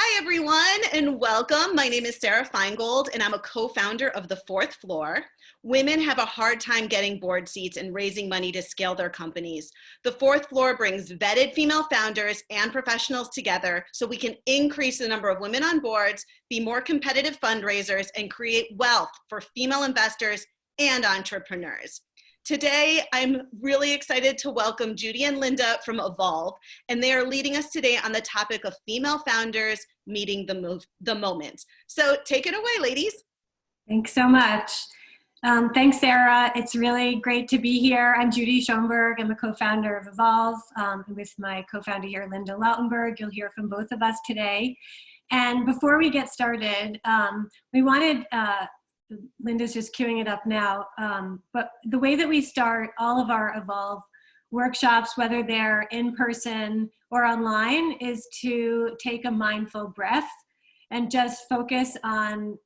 Hi, everyone, and welcome. My name is Sarah Feingold, and I'm a co-founder of The Fourth Floor. Women have a hard time getting board seats and raising money to scale their companies. The Fourth Floor brings vetted female founders and professionals together so we can increase the number of women on boards, be more competitive fundraisers, and create wealth for female investors and entrepreneurs. Today, I'm really excited to welcome Judy and Linda from Evolve, and they are leading us today on the topic of female founders meeting the moment. So take it away, ladies. Thanks so much. Thanks, Sarah. It's really great to be here. I'm Judy Schoenberg. I'm a co-founder of Evolve with my co-founder here, Linda Lautenberg. You'll hear from both of us today. And before we get started, we wanted, Linda's just queuing it up now, but the way that we start all of our Evolve workshops, whether they're in person or online, is to take a mindful breath and just focus on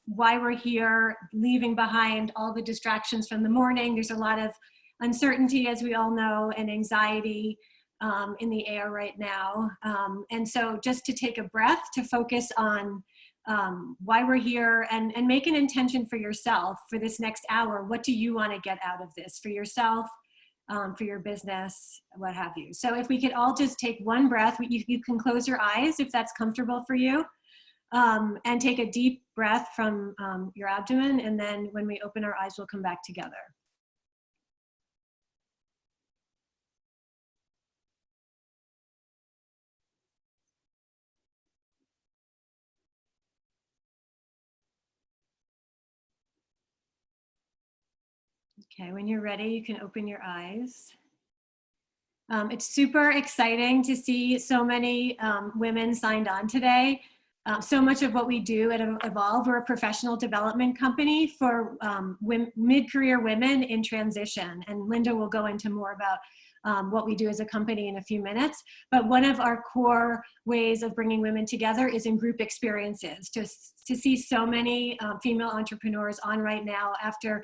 why we're here, leaving behind all the distractions from the morning. There's a lot of uncertainty, as we all know, and anxiety in the air right now. And so just to take a breath, to focus on why we're here, and make an intention for yourself for this next hour. What do you want to get out of this for yourself, for your business, what have you? So if we could all just take one breath, you can close your eyes if that's comfortable for you, and take a deep breath from your abdomen. And then when we open our eyes, we'll come back together. Okay, when you're ready, you can open your eyes. It's super exciting to see so many women signed on today. So much of what we do at Evolve, we're a professional development company for mid-career women in transition. And Linda will go into more about what we do as a company in a few minutes. But one of our core ways of bringing women together is in group experiences. To see so many female entrepreneurs on right now after,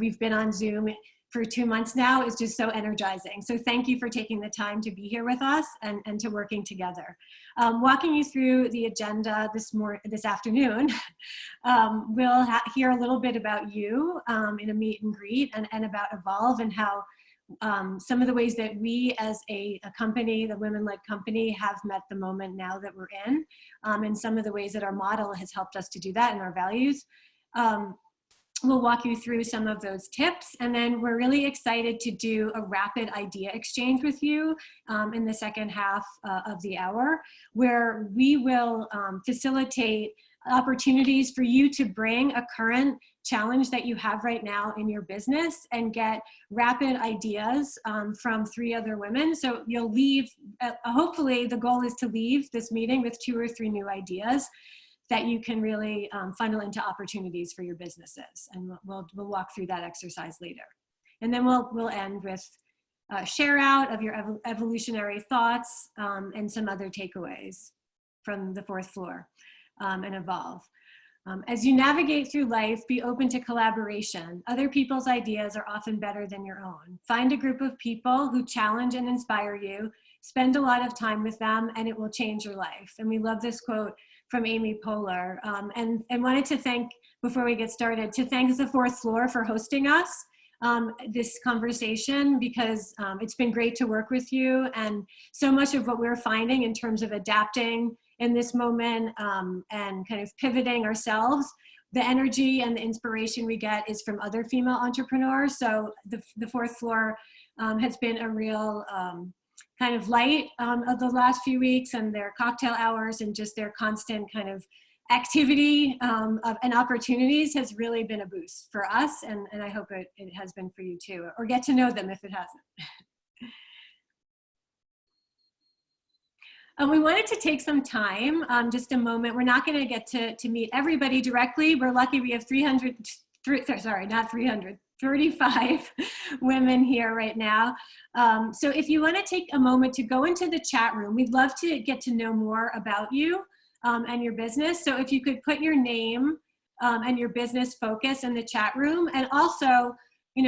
we've been on Zoom for 2 months now is just so energizing. So thank you for taking the time to be here with us and to working together. Walking you through the agenda this afternoon, we'll hear a little bit about you in a meet and greet, and about Evolve, and how some of the ways that we as a company, the women-led company, have met the moment now that we're in, and some of the ways that our model has helped us to do that, and our values. We'll walk you through some of those tips, and then we're really excited to do a rapid idea exchange with you in the second half of the hour, where we will facilitate opportunities for you to bring a current challenge that you have right now in your business and get rapid ideas from 3 other women. So you'll leave, hopefully the goal is to leave this meeting with 2 or 3 new ideas that you can really funnel into opportunities for your businesses. And we'll walk through that exercise later. And then we'll end with a share out of your evolutionary thoughts and some other takeaways from the Fourth Floor and Evolve. As you navigate through life, be open to collaboration. Other people's ideas are often better than your own. Find a group of people who challenge and inspire you. Spend a lot of time with them, and it will change your life. And we love this quote from Amy Poehler, and wanted to thank, before we get started, to thank the Fourth Floor for hosting us this conversation, because it's been great to work with you, and so much of what we're finding in terms of adapting in this moment and kind of pivoting ourselves, the energy and the inspiration we get is from other female entrepreneurs. So the Fourth Floor has been a real kind of light of the last few weeks, and their cocktail hours and just their constant kind of activity and opportunities has really been a boost for us, and I hope it has been for you too, or get to know them if it hasn't. We wanted to take some time, just a moment. We're not going to get to meet everybody directly. We're lucky we have 35 women here right now. So if you want to take a moment to go into the chat room, we'd love to get to know more about you and your business. So if you could put your name and your business focus in the chat room. And also,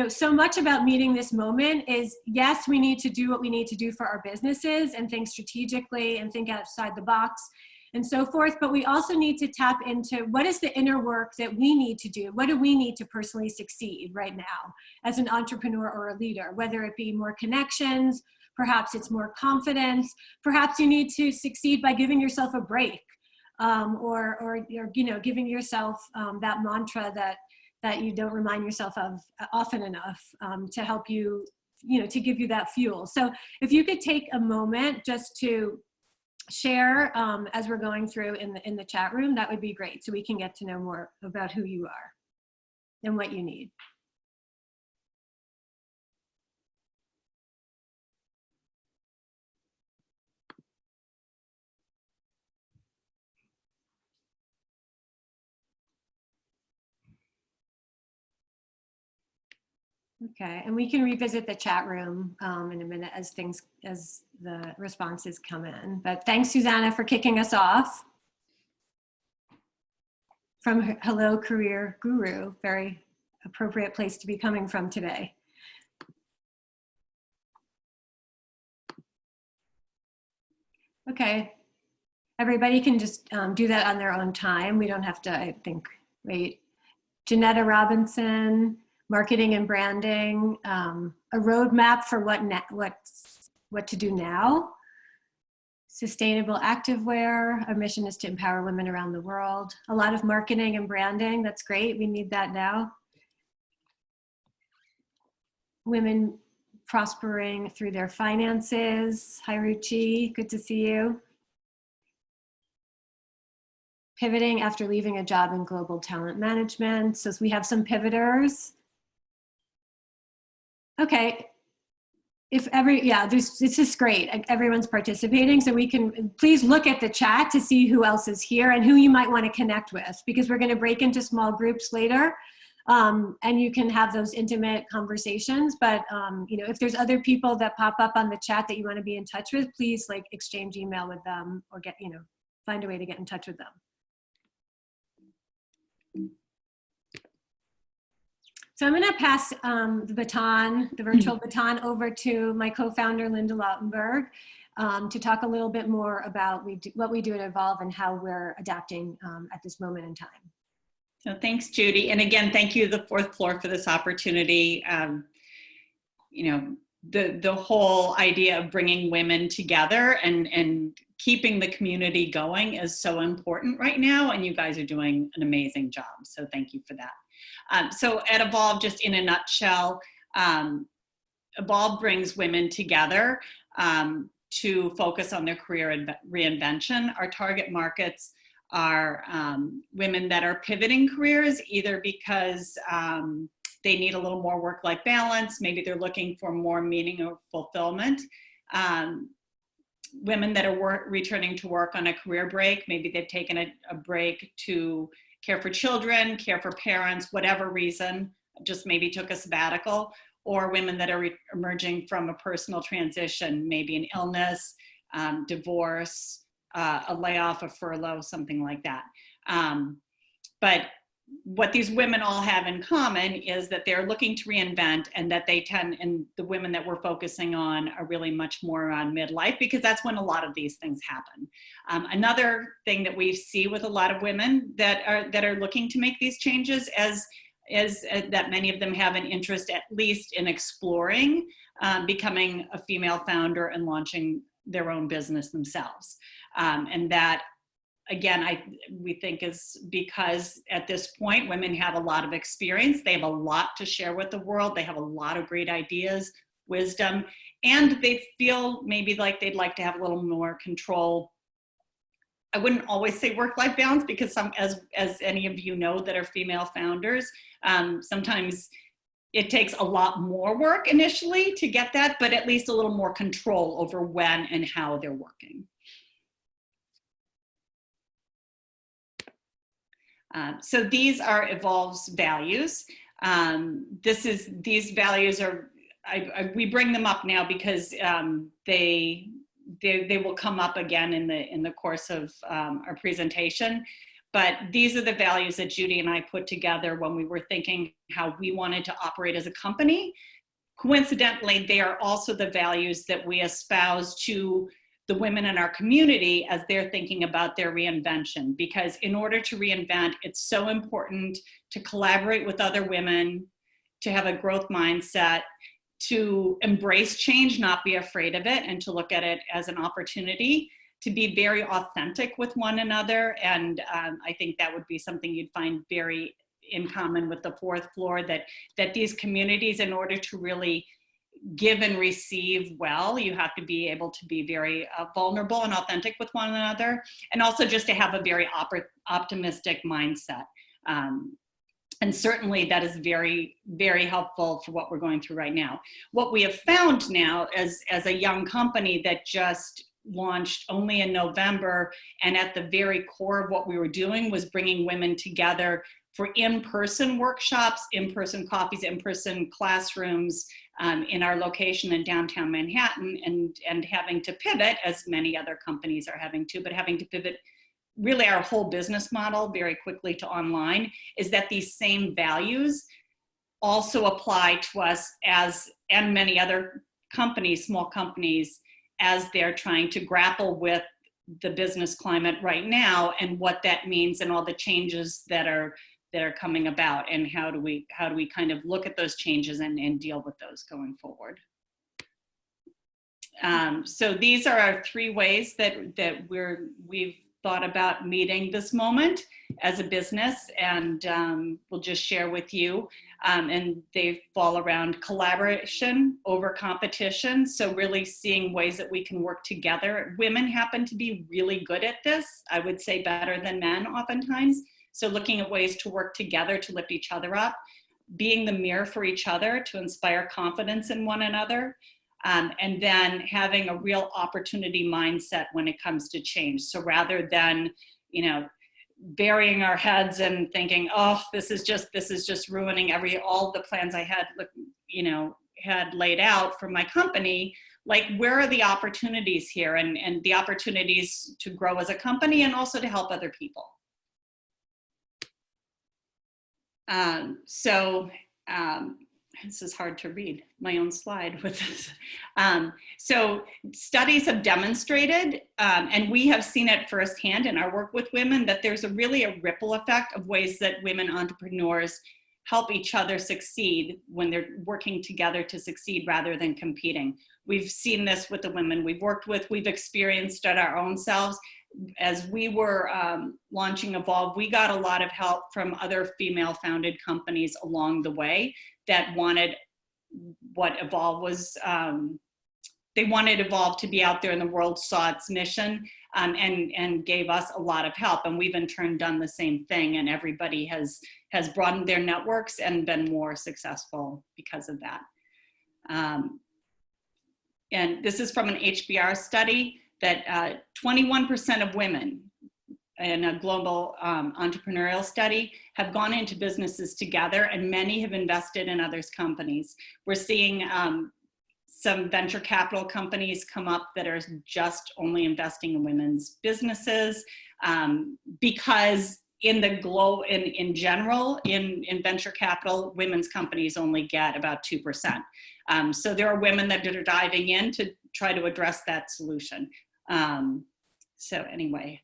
so much about meeting this moment is, yes, we need to do what we need to do for our businesses and think strategically and think outside the box. and so forth. But we also need to tap into what is the inner work that we need to do? What do we need to personally succeed right now as an entrepreneur or a leader, whether it be more connections, perhaps it's more confidence, perhaps you need to succeed by giving yourself a break, or you know, giving yourself that mantra that you don't remind yourself of often enough, to help you, you know, to give you that fuel. So if you could take a moment just to share as we're going through in the chat room, that would be great, so we can get to know more about who you are and what you need. Okay, and we can revisit the chat room in a minute as the responses come in. But thanks, Susanna, for kicking us off. From Hello Career Guru, very appropriate place to be coming from today. Okay, everybody can just do that on their own time. We don't have to, I think, wait. Janetta Robinson, marketing and branding, a roadmap for what to do now. Sustainable activewear, our mission is to empower women around the world. A lot of marketing and branding, that's great, we need that now. Women prospering through their finances. Hi Ruchi, good to see you. Pivoting after leaving a job in global talent management. So we have some pivoters. Okay, this is great. Everyone's participating, so we can please look at the chat to see who else is here and who you might want to connect with, because we're going to break into small groups later, and you can have those intimate conversations. But you know, if there's other people that pop up on the chat that you want to be in touch with, please like exchange email with them or get, you know, find a way to get in touch with them. So I'm going to pass the baton, the virtual baton, over to my co-founder, Linda Lautenberg, to talk a little bit more about what we do at Evolve and how we're adapting at this moment in time. So thanks, Judy. And again, thank you, the Fourth Floor, for this opportunity. You know, the whole idea of bringing women together and keeping the community going is so important right now, and you guys are doing an amazing job. So thank you for that. So at Evolve, just in a nutshell, Evolve brings women together to focus on their career reinvention. Our target markets are women that are pivoting careers, either because they need a little more work-life balance, maybe they're looking for more meaning or fulfillment. Women that are returning to work on a career break, maybe they've taken a break to care for children, care for parents, whatever reason, just maybe took a sabbatical, or women that are emerging from a personal transition, maybe an illness, divorce, a layoff, a furlough, something like that. But what these women all have in common is that they're looking to reinvent, and that they tend, and the women that we're focusing on are really much more around midlife, because that's when a lot of these things happen. Another thing that we see with a lot of women that are looking to make these changes is that many of them have an interest, at least in exploring becoming a female founder and launching their own business themselves. And that, again, we think is because at this point, women have a lot of experience. They have a lot to share with the world. They have a lot of great ideas, wisdom, and they feel maybe like they'd like to have a little more control. I wouldn't always say work-life balance, because as any of you know that are female founders, sometimes it takes a lot more work initially to get that, but at least a little more control over when and how they're working. So these are Evolve's values. These values are, we bring them up now because they will come up again in the course of our presentation. But these are the values that Judy and I put together when we were thinking how we wanted to operate as a company. Coincidentally, they are also the values that we espouse to the women in our community as they're thinking about their reinvention. Because in order to reinvent, it's so important to collaborate with other women, to have a growth mindset, to embrace change, not be afraid of it, and to look at it as an opportunity, to be very authentic with one another. And I think that would be something you'd find very in common with the fourth floor, that these communities, in order to really give and receive well, you have to be able to be very vulnerable and authentic with one another, and also just to have a very optimistic mindset. And certainly that is very, very helpful for what we're going through right now. What we have found now as a young company that just launched only in November, and at the very core of what we were doing was bringing women together for in-person workshops, in-person coffees, in-person classrooms in our location in downtown Manhattan, and having to pivot, as many other companies are having to, but having to pivot really our whole business model very quickly to online, is that these same values also apply to us and many other companies, small companies, as they're trying to grapple with the business climate right now and what that means and all the changes that are coming about, and how do we kind of look at those changes and deal with those going forward. So these are our 3 ways that we've thought about meeting this moment as a business, and we'll just share with you. And they fall around collaboration over competition. So really seeing ways that we can work together. Women happen to be really good at this, I would say better than men oftentimes. So looking at ways to work together to lift each other up, being the mirror for each other to inspire confidence in one another. And then having a real opportunity mindset when it comes to change. So rather than, burying our heads and thinking, oh, this is just ruining all the plans I had, had laid out for my company. Like, where are the opportunities here, and the opportunities to grow as a company and also to help other people. This is hard to read my own slide with this. So studies have demonstrated, and we have seen it firsthand in our work with women, that there's really a ripple effect of ways that women entrepreneurs help each other succeed when they're working together to succeed rather than competing. We've seen this with the women we've worked with. We've experienced it our own selves. As we were launching Evolve, we got a lot of help from other female-founded companies along the way that wanted what Evolve was. They wanted Evolve to be out there in the world, saw its mission, and gave us a lot of help. And we've in turn done the same thing, and everybody has broadened their networks and been more successful because of that. And this is from an HBR study that 21% of women in a global entrepreneurial study have gone into businesses together, and many have invested in others' companies. We're seeing some venture capital companies come up that are just only investing in women's businesses, because in the globe, in general, in venture capital, women's companies only get about 2%. So there are women that are diving in to try to address that solution. So anyway,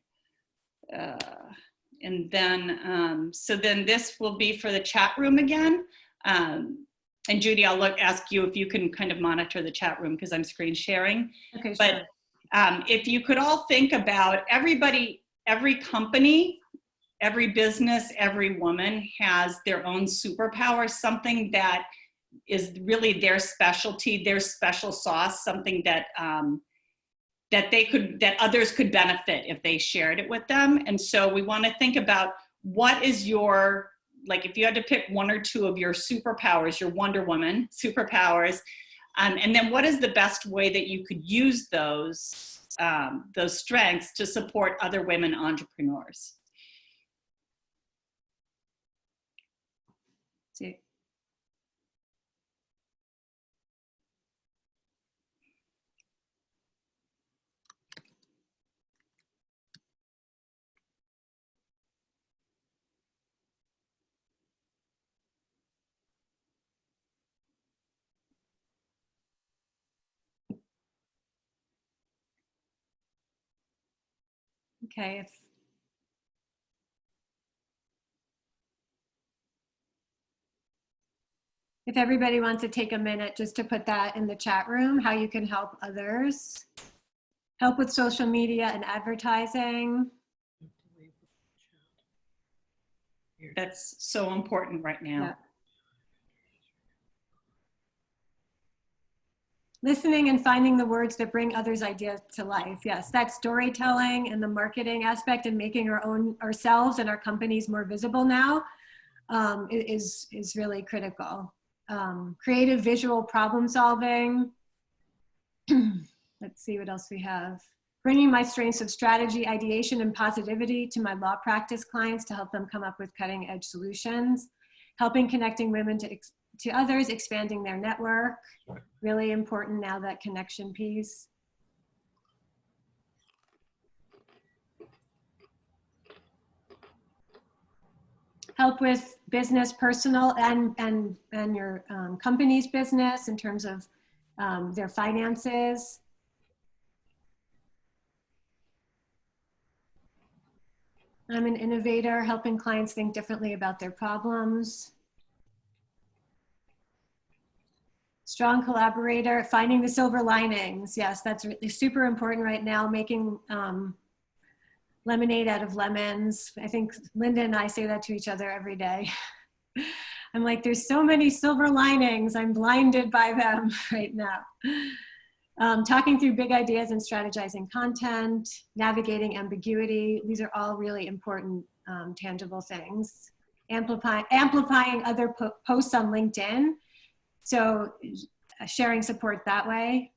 and then, so then this will be for the chat room again. And Judy, I'll ask you if you can kind of monitor the chat room because I'm screen sharing. Okay, but sure. If you could all think about everybody, every company, every business, every woman has their own superpower, something that is really their specialty, their special sauce, something that that others could benefit if they shared it with them. And so we want to think about what is your, like, if you had to pick 1 or 2 of your superpowers, your Wonder Woman superpowers, and then what is the best way that you could use those strengths to support other women entrepreneurs? See. Okay, if everybody wants to take a minute just to put that in the chat room, how you can help others. Help with social media and advertising. That's so important right now. Yeah. Listening and finding the words that bring others' ideas to life. Yes, that storytelling and the marketing aspect and making ourselves and our companies more visible now is really critical. Creative visual problem solving. Let's see what else we have. Bringing my strengths of strategy, ideation, and positivity to my law practice clients to help them come up with cutting edge solutions. Helping connecting women to others, expanding their network. Really important now, that connection piece. Help with business, personal, and your company's business in terms of their finances. I'm an innovator, helping clients think differently about their problems. Strong collaborator, finding the silver linings. Yes, that's really super important right now, making lemonade out of lemons. I think Linda and I say that to each other every day. I'm like, there's so many silver linings. I'm blinded by them right now. Talking through big ideas and strategizing content, navigating ambiguity. These are all really important, tangible things. Amplifying other posts on LinkedIn. So sharing support that way.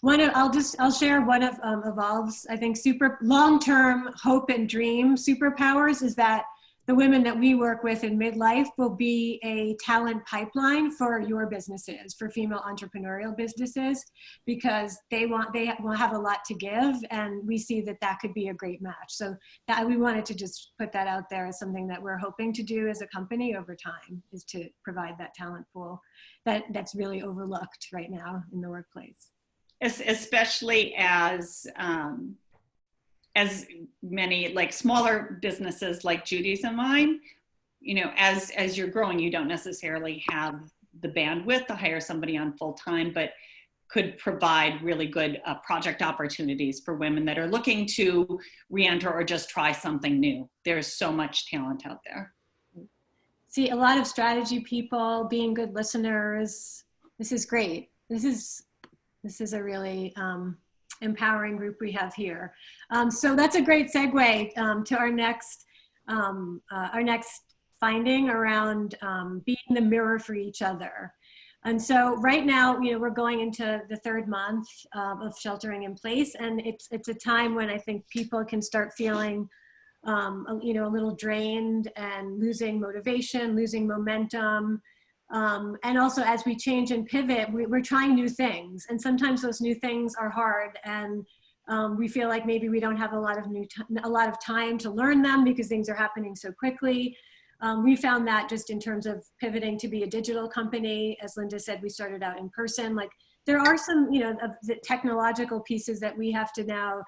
I'll share one of Evolve's, I think, super long-term hope and dream superpowers is that the women that we work with in midlife will be a talent pipeline for your businesses, for female entrepreneurial businesses, because they will have a lot to give, and we see that that could be a great match. So that we wanted to just put that out there as something that we're hoping to do as a company over time, is to provide that talent pool that's really overlooked right now in the workplace. Especially as many like smaller businesses like Judy's and mine, you know, as you're growing, you don't necessarily have the bandwidth to hire somebody on full time, but could provide really good project opportunities for women that are looking to re-enter or just try something new. There's so much talent out there. See, a lot of strategy people, being good listeners. This is great. This is a really empowering group we have here. So that's a great segue to our next finding around being the mirror for each other. And so right now, you know, we're going into the third month of sheltering in place, and it's a time when I think people can start feeling, you know, a little drained and losing motivation, losing momentum. And also, as we change and pivot, we're trying new things, and sometimes those new things are hard, and we feel like maybe we don't have a lot of time to learn them because things are happening so quickly. We found that just in terms of pivoting to be a digital company, as Linda said, we started out in person. Like, there are some, you know, of the technological pieces that we have to now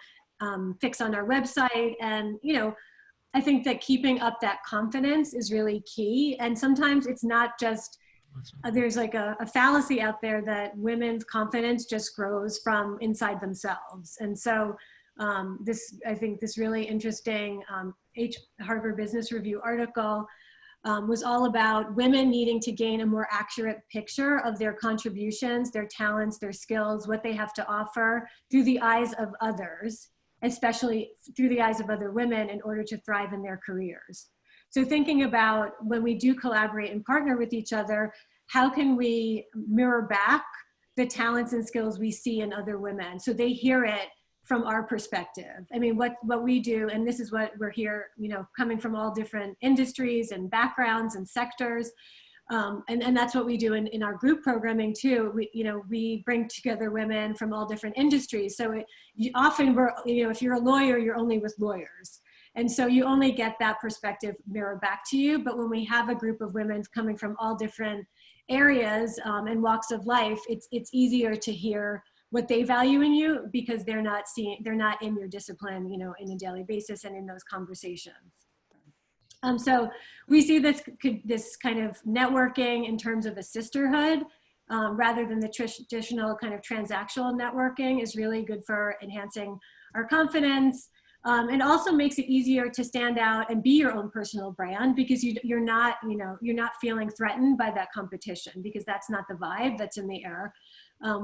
fix on our website, and you know, I think that keeping up that confidence is really key. And sometimes it's not just there's like a fallacy out there that women's confidence just grows from inside themselves. And so I think this really interesting Harvard Business Review article was all about women needing to gain a more accurate picture of their contributions, their talents, their skills, what they have to offer through the eyes of others, especially through the eyes of other women, in order to thrive in their careers. So thinking about when we do collaborate and partner with each other, how can we mirror back the talents and skills we see in other women so they hear it from our perspective? I mean, what we do, and this is what we're here, you know, coming from all different industries and backgrounds and sectors. And that's what we do in our group programming too. We bring together women from all different industries. So often if you're a lawyer, you're only with lawyers. And so you only get that perspective mirrored back to you. But when we have a group of women coming from all different areas and walks of life, it's easier to hear what they value in you, because they're not in your discipline, you know, in a daily basis and in those conversations. So we see this kind of networking in terms of a sisterhood, rather than the traditional kind of transactional networking, is really good for enhancing our confidence. It also makes it easier to stand out and be your own personal brand, because you're not feeling threatened by that competition, because that's not the vibe that's in the air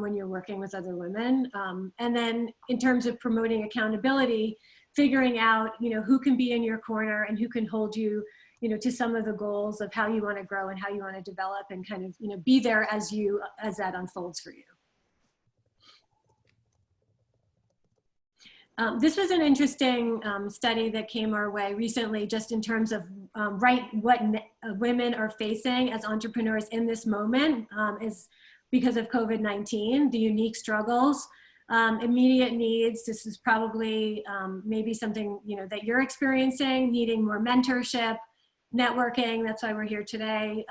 when you're working with other women. And then in terms of promoting accountability, figuring out, you know, who can be in your corner and who can hold you, you know, to some of the goals of how you want to grow and how you want to develop, and kind of, you know, be there as that unfolds for you. This was an interesting study that came our way recently, just in terms of what women are facing as entrepreneurs in this moment, is because of COVID-19, the unique struggles, immediate needs. This is probably maybe something, you know, that you're experiencing, needing more mentorship, networking. That's why we're here today,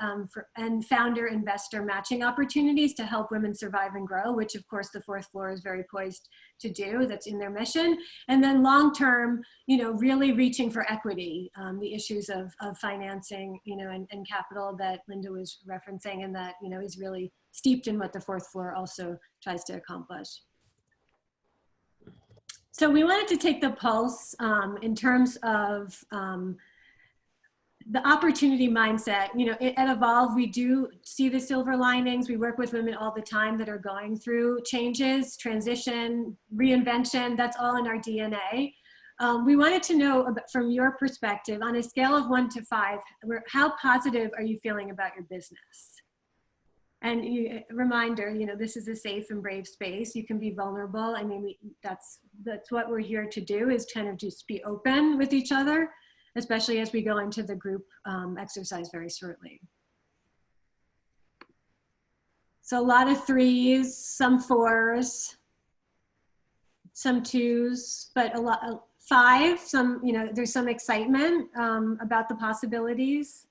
and founder investor matching opportunities to help women survive and grow, which of course the fourth floor is very poised to do. That's in their mission. And then long-term, you know, really reaching for equity, the issues of financing, you know, and capital that Linda was referencing, and that, you know, is really steeped in what the fourth floor also tries to accomplish. So we wanted to take the pulse in terms of the opportunity mindset. You know, at Evolve, we do see the silver linings. We work with women all the time that are going through changes, transition, reinvention. That's all in our DNA. We wanted to know, from your perspective, on a scale of 1 to 5, how positive are you feeling about your business? And reminder, you know, this is a safe and brave space. You can be vulnerable. I mean, that's what we're here to do, is kind of just be open with each other, especially as we go into the group exercise very shortly. So a lot of 3s, some 4s, some 2s, but a lot of 5. Some, you know, there's some excitement about the possibilities.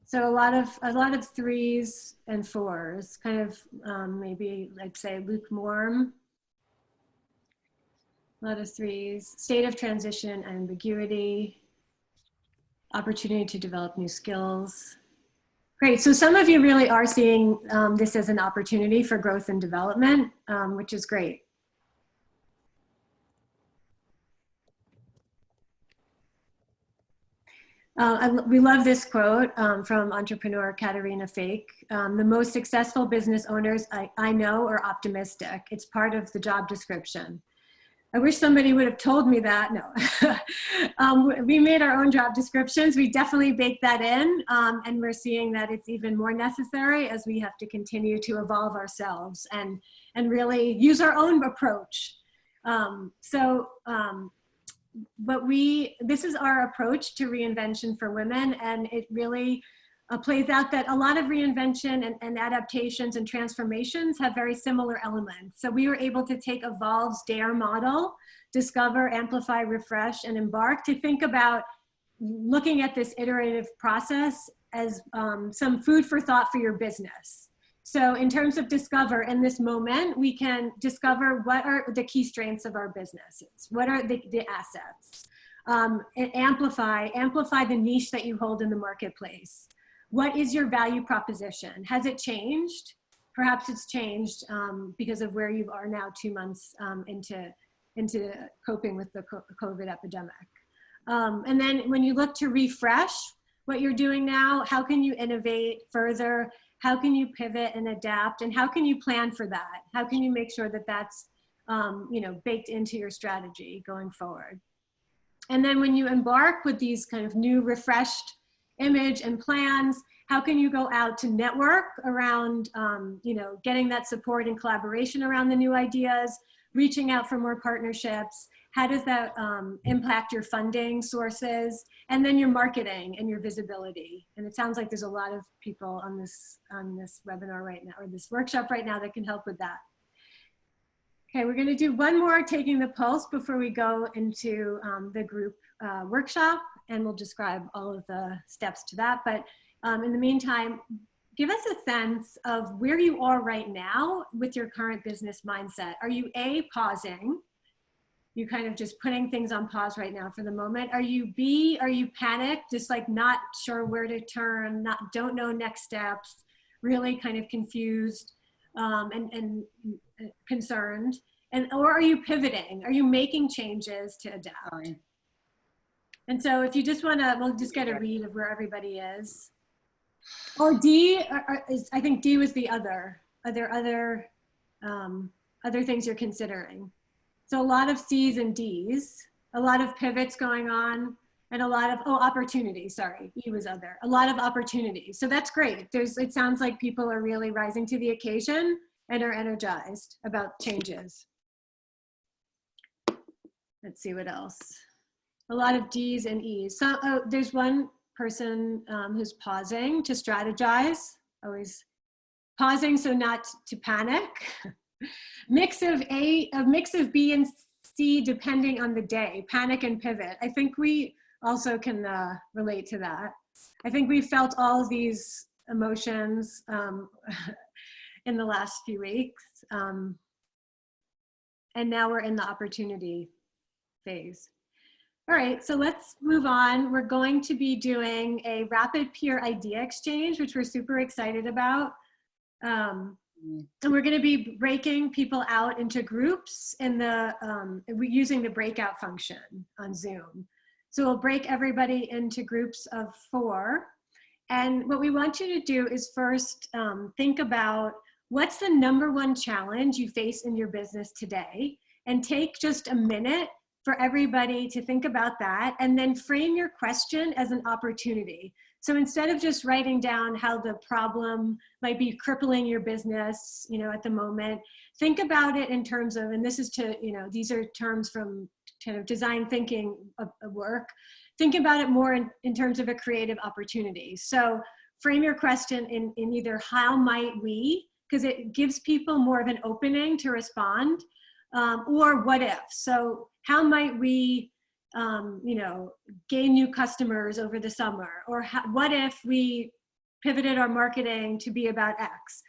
So a lot of 3s and 4s, kind of maybe like say lukewarm. A lot of 3s, state of transition, ambiguity, opportunity to develop new skills. Great, so some of you really are seeing this as an opportunity for growth and development, which is great. We love this quote from entrepreneur Katarina Fake. The most successful business owners I know are optimistic. It's part of the job description. I wish somebody would have told me that. No. We made our own job descriptions. We definitely baked that in, and we're seeing that it's even more necessary as we have to continue to evolve ourselves and really use our own approach. This is our approach to reinvention for women, and it really plays out that a lot of reinvention and adaptations and transformations have very similar elements. So we were able to take Evolve's DARE model, discover, amplify, refresh, and embark, to think about looking at this iterative process as some food for thought for your business. So in terms of discover, in this moment, we can discover what are the key strengths of our businesses, what are the assets, and amplify the niche that you hold in the marketplace. What is your value proposition? Has it changed? Perhaps it's changed because of where you are now 2 months into coping with the COVID epidemic. And then when you look to refresh what you're doing now, how can you innovate further? How can you pivot and adapt? And how can you plan for that? How can you make sure that that's baked into your strategy going forward? And then when you embark with these kind of new refreshed image and plans, how can you go out to network around getting that support and collaboration around the new ideas, reaching out for more partnerships? How does that impact your funding sources, and then your marketing and your visibility? And it sounds like there's a lot of people on this webinar right now, or this workshop right now, that can help with that. Okay, we're gonna do one more taking the pulse before we go into the group workshop, and we'll describe all of the steps to that. But In the meantime, give us a sense of where you are right now with your current business mindset. Are you A, pausing? You kind of just putting things on pause right now for the moment. Are you B, are you panicked, just like not sure where to turn, don't know next steps, really kind of confused and concerned? Or are you pivoting? Are you making changes to adapt? And so if you just wanna, we'll just get a read of where everybody is. Or D, I think D was the other. Are there other things you're considering? So a lot of C's and D's, a lot of pivots going on, and a lot of, opportunities, sorry, E was other. A lot of opportunities, so that's great. It sounds like people are really rising to the occasion and are energized about changes. Let's see what else. A lot of D's and E's. So there's one person who's pausing to strategize, always pausing so not to panic. Mix of B and C depending on the day, panic and pivot. I think we also can relate to that. I think we felt all of these emotions in the last few weeks. And now we're in the opportunity phase. All right, so let's move on. We're going to be doing a rapid peer idea exchange, which we're super excited about. And we're going to be breaking people out into groups in the using the breakout function on Zoom. So we'll break everybody into groups of 4. And what we want you to do is first think about what's the #1 challenge you face in your business today, and take just a minute for everybody to think about that, and then frame your question as an opportunity. So instead of just writing down how the problem might be crippling your business, at the moment, think about it in terms of, and this is to, these are terms from kind of design thinking work. Think about it more in terms of a creative opportunity. So frame your question in either how might we, because it gives people more of an opening to respond, or what if. So how might we, gain new customers over the summer? Or what if we pivoted our marketing to be about X?